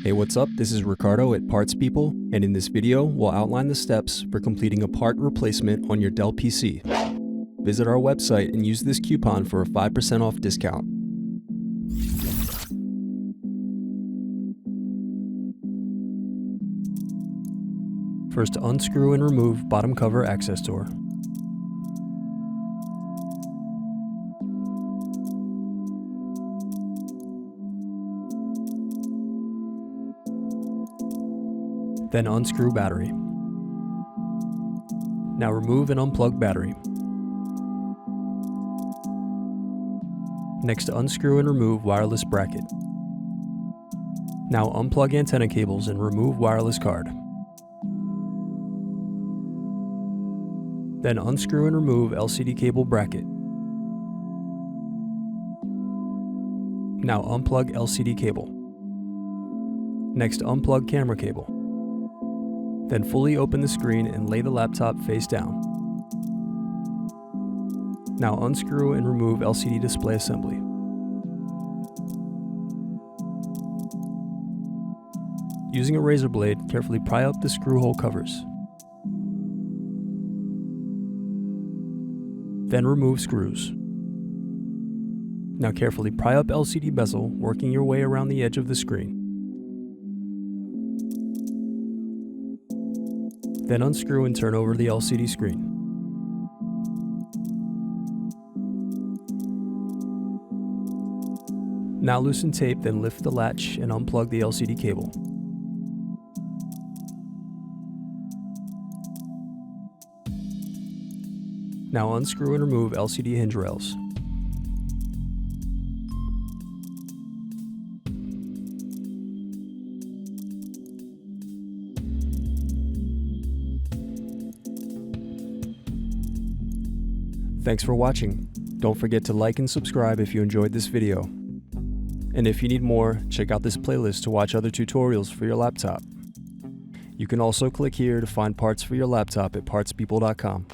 Hey, what's up? This is Ricardo at Parts People, and in this video, we'll outline the steps for completing a part replacement on your Dell PC. Visit our website and use this coupon for a 5% off discount. First, unscrew and remove bottom cover access door. Then unscrew battery. Now remove and unplug battery. Next, unscrew and remove wireless bracket. Now unplug antenna cables and remove wireless card. Then unscrew and remove LCD cable bracket. Now unplug LCD cable. Next, unplug camera cable. Then fully open the screen and lay the laptop face down. Now unscrew and remove LCD display assembly. Using a razor blade, carefully pry up the screw hole covers. Then remove screws. Now carefully pry up LCD bezel, working your way around the edge of the screen. Then unscrew and turn over the LCD screen. Now loosen tape, then lift the latch and unplug the LCD cable. Now unscrew and remove LCD hinge rails. Thanks for watching. Don't forget to like and subscribe if you enjoyed this video. And if you need more, check out this playlist to watch other tutorials for your laptop. You can also click here to find parts for your laptop at partspeople.com.